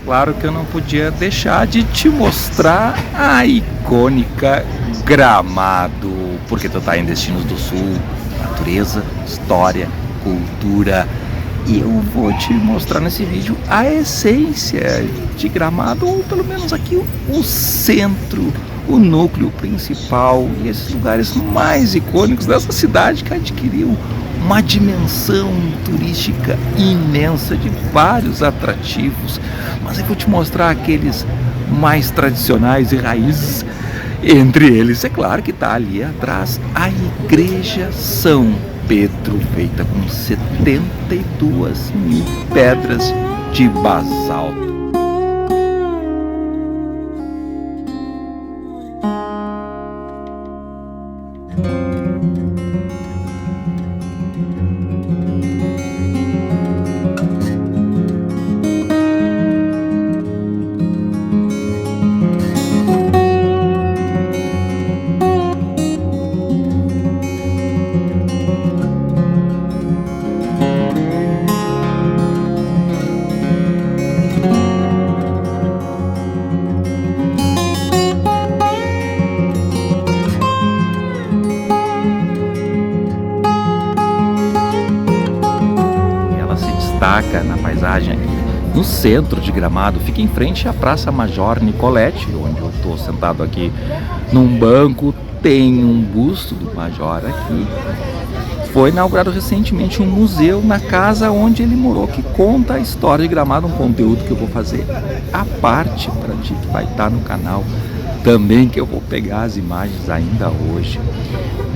claro que eu não podia deixar de te mostrar a icônica Gramado, porque tu tá em Destinos do Sul, natureza, história, cultura, e eu vou te mostrar nesse vídeo a essência de Gramado, ou pelo menos aqui o centro, o núcleo principal e esses lugares mais icônicos dessa cidade que adquiriu uma dimensão turística imensa de vários atrativos. Mas eu vou te mostrar aqueles mais tradicionais e raízes. Entre eles, é claro que está ali atrás a Igreja São Pedro, feita com 72 mil pedras de basalto. Destaca na paisagem aqui no centro de Gramado, fica em frente à Praça Major Nicolete, onde eu estou sentado aqui num banco. Tem um busto do Major aqui. Foi inaugurado recentemente um museu na casa onde ele morou, que conta a história de Gramado, um conteúdo que eu vou fazer à parte para ti, que vai estar no canal também, que eu vou pegar as imagens ainda hoje.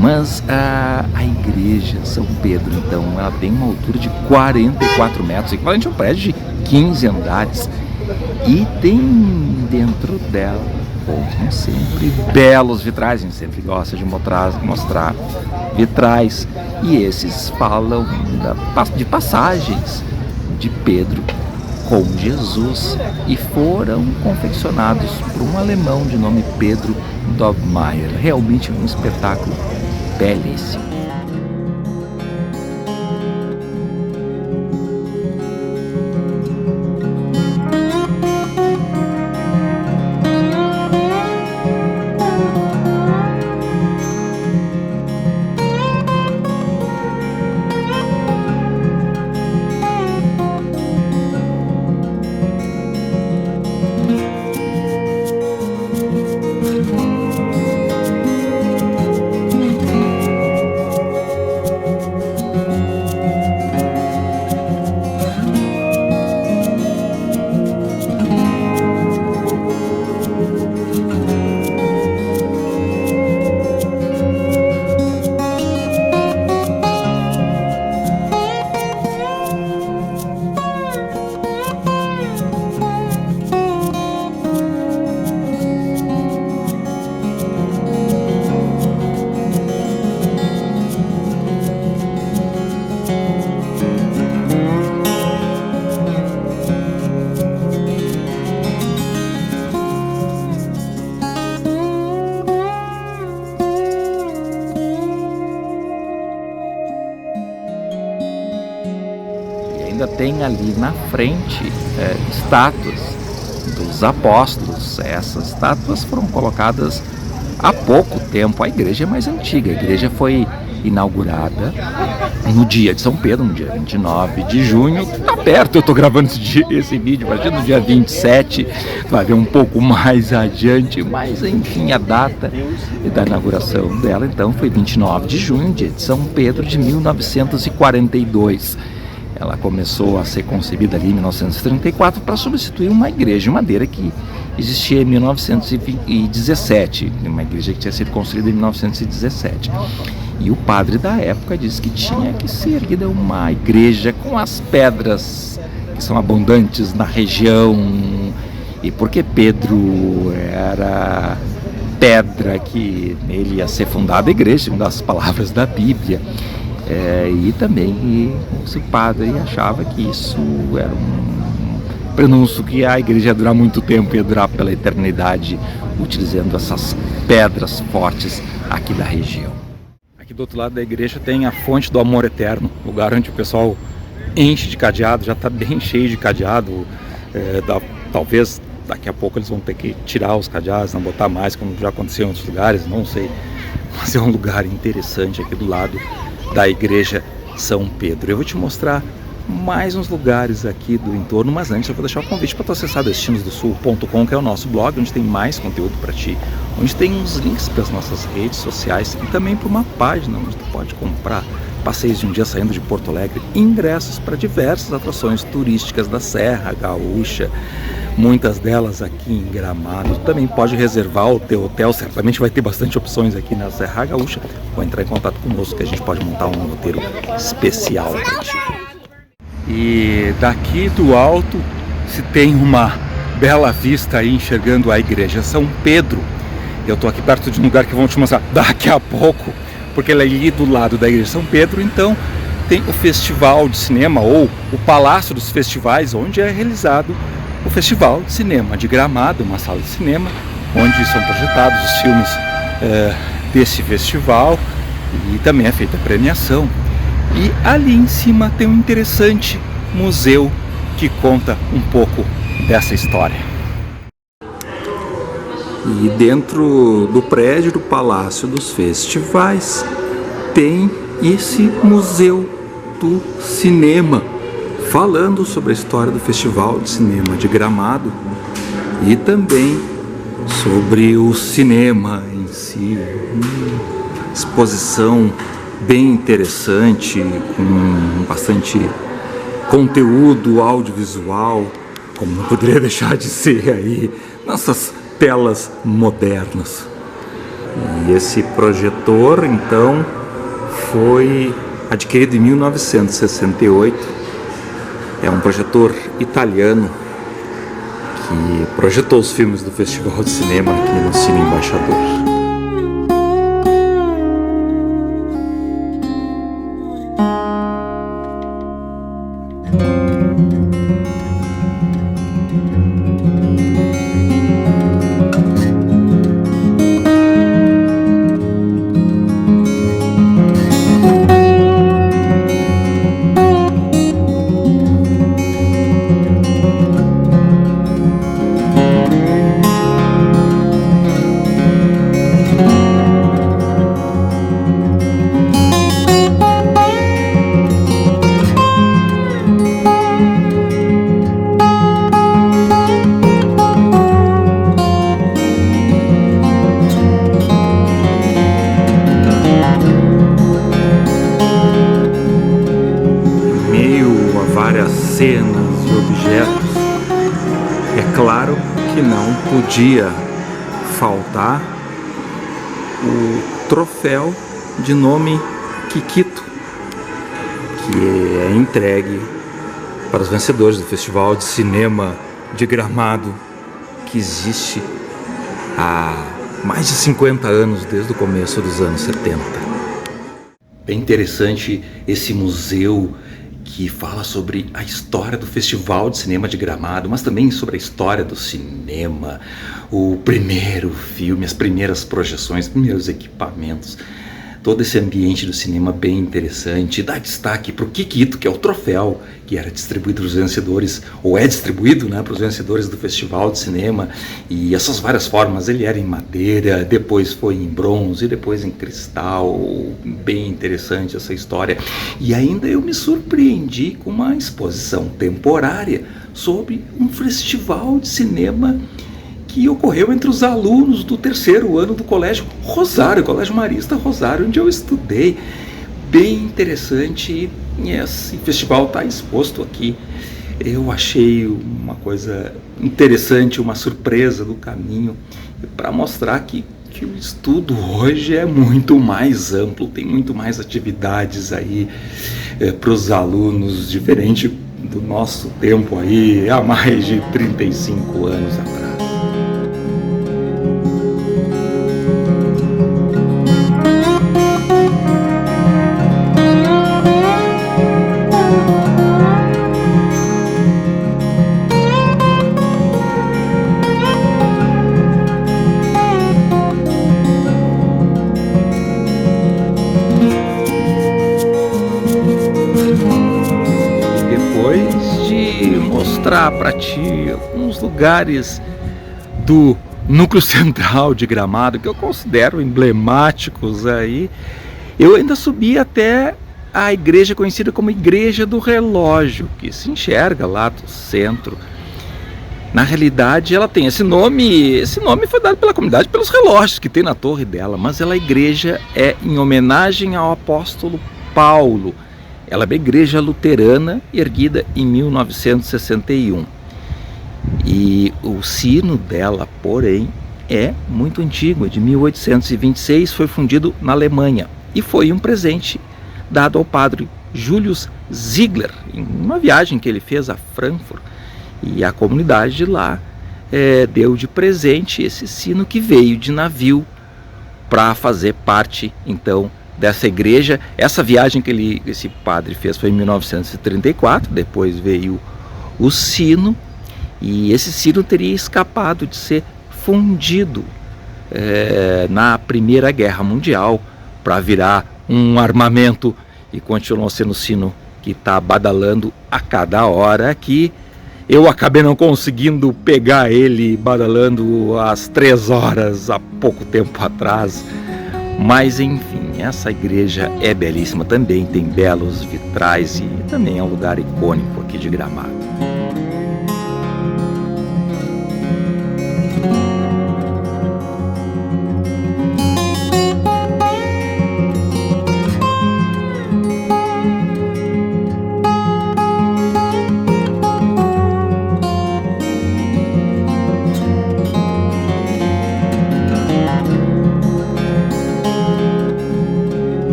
Mas a igreja São Pedro, então, ela tem uma altura de 44 metros, equivalente a um prédio de 15 andares. E tem dentro dela, como sempre, belos vitrais. A gente sempre gosta de mostrar vitrais. E esses falam de passagens de Pedro com Jesus, e foram confeccionados por um alemão de nome Pedro Dobmeier. Realmente um espetáculo belíssimo. Ainda tem ali na frente estátuas dos apóstolos. Essas estátuas foram colocadas há pouco tempo. A igreja é mais antiga. A igreja foi inaugurada no dia de São Pedro, no dia 29 de junho. Tá perto, eu tô gravando esse vídeo, a partir do dia 27, vai ver um pouco mais adiante, mas enfim, a data da inauguração dela, então, foi 29 de junho, dia de São Pedro, de 1942. Ela começou a ser concebida ali em 1934 para substituir uma igreja de madeira que existia em 1917, uma igreja que tinha sido construída em 1917. E o padre da época disse que tinha que ser erguida uma igreja com as pedras que são abundantes na região, e porque Pedro era pedra que nele ia ser fundada a igreja, segundo as palavras da Bíblia. E também o padre achava que isso era um prenúncio que a igreja ia durar muito tempo, ia durar pela eternidade, utilizando essas pedras fortes aqui da região. Aqui do outro lado da igreja tem a Fonte do Amor Eterno, lugar onde o pessoal enche de cadeado, já está bem cheio de cadeado, da Talvez daqui a pouco eles vão ter que tirar os cadeados, não botar mais, como já aconteceu em outros lugares, não sei. Mas é um lugar interessante aqui do lado da igreja São Pedro. Eu vou te mostrar mais uns lugares aqui do entorno, mas antes eu vou deixar o convite para tu acessar destinosdosul.com, que é o nosso blog, onde tem mais conteúdo para ti, onde tem uns links para as nossas redes sociais e também para uma página onde tu pode comprar passeios de um dia saindo de Porto Alegre, ingressos para diversas atrações turísticas da Serra Gaúcha, muitas delas aqui em Gramado. Tu também pode reservar o teu hotel, certamente vai ter bastante opções aqui na Serra Gaúcha, ou entrar em contato conosco que a gente pode montar um roteiro especial para ti. E daqui do alto se tem uma bela vista aí enxergando a igreja São Pedro. Eu estou aqui perto de um lugar que vou te mostrar daqui a pouco, porque ele é ali do lado da igreja São Pedro, então tem o festival de cinema, ou o Palácio dos Festivais, onde é realizado o Festival de Cinema de Gramado, uma sala de cinema, onde são projetados os filmes desse festival e também é feita a premiação. E ali em cima tem um interessante museu que conta um pouco dessa história. E dentro do prédio do Palácio dos Festivais tem esse Museu do Cinema, falando sobre a história do Festival de Cinema de Gramado e também sobre o cinema em si. Exposição bem interessante, com bastante conteúdo audiovisual, como não poderia deixar de ser aí, nossas telas modernas. E esse projetor, então, foi adquirido em 1968. É um projetor italiano que projetou os filmes do Festival de Cinema aqui no Cine Embaixador. Cenas e objetos, é claro que não podia faltar o troféu de nome Kikito, que é entregue para os vencedores do Festival de Cinema de Gramado, que existe há mais de 50 anos, desde o começo dos anos 70. Bem interessante esse museu que fala sobre a história do Festival de Cinema de Gramado, mas também sobre a história do cinema, o primeiro filme, as primeiras projeções, os primeiros equipamentos, todo esse ambiente do cinema bem interessante. Dá destaque para o Kikito, que é o troféu que era distribuído para os vencedores, ou é distribuído, né, para os vencedores do Festival de Cinema, e essas várias formas. Ele era em madeira, depois foi em bronze, depois em cristal. Bem interessante essa história. E ainda eu me surpreendi com uma exposição temporária sobre um festival de cinema que ocorreu entre os alunos do terceiro ano do Colégio Rosário, Colégio Marista Rosário, onde eu estudei. Bem interessante, e esse festival está exposto aqui. Eu achei uma coisa interessante, uma surpresa do caminho, para mostrar que o estudo hoje é muito mais amplo, tem muito mais atividades aí para os alunos, diferente do nosso tempo aí, há mais de 35 anos atrás. Mostrar para ti alguns dos lugares do núcleo central de Gramado, que eu considero emblemáticos aí, eu ainda subi até a igreja conhecida como Igreja do Relógio, que se enxerga lá do centro. Na realidade, ela tem esse nome foi dado pela comunidade pelos relógios que tem na torre dela, mas a igreja é em homenagem ao apóstolo Paulo. Ela é uma igreja luterana, erguida em 1961. E o sino dela, porém, é muito antigo, é de 1826, foi fundido na Alemanha e foi um presente dado ao padre Julius Ziegler, em uma viagem que ele fez a Frankfurt. E a comunidade de lá deu de presente esse sino que veio de navio para fazer parte, então, dessa igreja. Essa viagem que esse padre fez foi em 1934, depois veio o sino, e esse sino teria escapado de ser fundido na Primeira Guerra Mundial para virar um armamento, e continuou sendo o sino que está badalando a cada hora aqui. Eu acabei não conseguindo pegar ele badalando às 3 horas há pouco tempo atrás. Mas enfim, essa igreja é belíssima também, tem belos vitrais e também é um lugar icônico aqui de Gramado.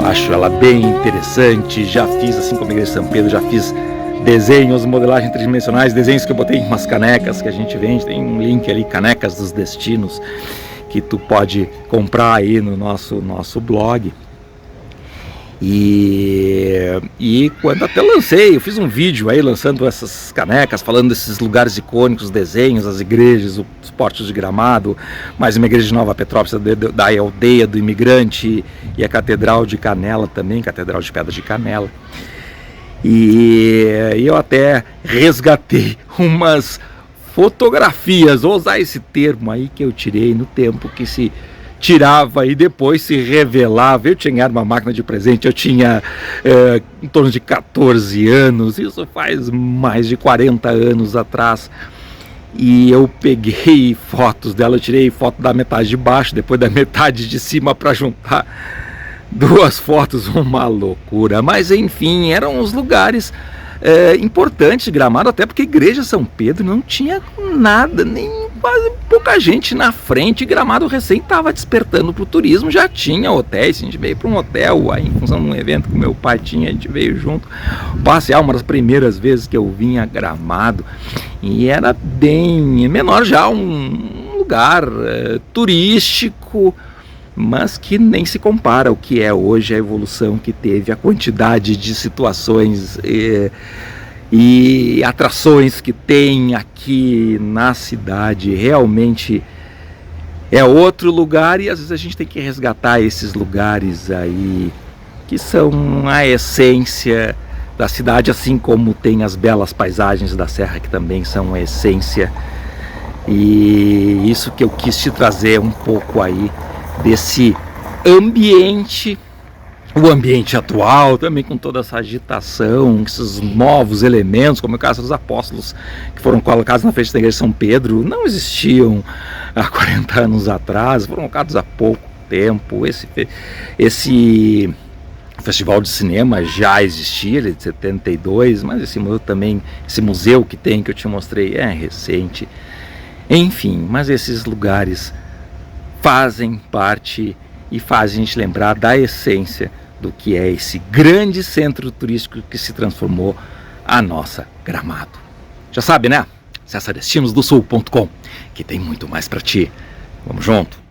Acho ela bem interessante, já fiz, assim como a Igreja de São Pedro, já fiz desenhos, modelagens tridimensionais, desenhos que eu botei em umas canecas que a gente vende, tem um link ali, Canecas dos Destinos, que tu pode comprar aí no nosso blog. E quando até lancei, eu fiz um vídeo aí lançando essas canecas, falando desses lugares icônicos, desenhos, as igrejas, os portos de Gramado, mais uma igreja de Nova Petrópolis, da aldeia do imigrante, e a Catedral de Canela também, Catedral de Pedra de Canela. E eu até resgatei umas fotografias, vou usar esse termo aí que eu tirei no tempo que se tirava e depois se revelava. Eu tinha ganhado uma máquina de presente, eu tinha em torno de 14 anos, isso faz mais de 40 anos atrás, e eu peguei fotos dela, eu tirei foto da metade de baixo, depois da metade de cima para juntar duas fotos, uma loucura. Mas enfim, eram os lugares importantes de Gramado, até porque a Igreja São Pedro não tinha nada, nem quase pouca gente na frente. Gramado recém estava despertando para o turismo, já tinha hotéis, a gente veio para um hotel aí em função de um evento que meu pai tinha, a gente veio junto passear, uma das primeiras vezes que eu vim a Gramado, e era bem menor já, um lugar turístico, mas que nem se compara ao que é hoje, a evolução que teve, a quantidade de situações e atrações que tem aqui na cidade. Realmente é outro lugar, e às vezes a gente tem que resgatar esses lugares aí que são a essência da cidade, assim como tem as belas paisagens da serra que também são a essência. E isso que eu quis te trazer um pouco aí desse ambiente o ambiente atual, também com toda essa agitação, esses novos elementos, como é o caso dos apóstolos que foram colocados na frente da igreja de São Pedro, não existiam há 40 anos atrás, foram colocados há pouco tempo. Esse festival de cinema já existia, ele é de 72, mas esse museu que tem, que eu te mostrei, é recente. Enfim, mas esses lugares fazem parte e fazem a gente lembrar da essência do que é esse grande centro turístico que se transformou a nossa Gramado. Já sabe, né? Acesse destinosdosul.com, que tem muito mais para ti. Vamos junto!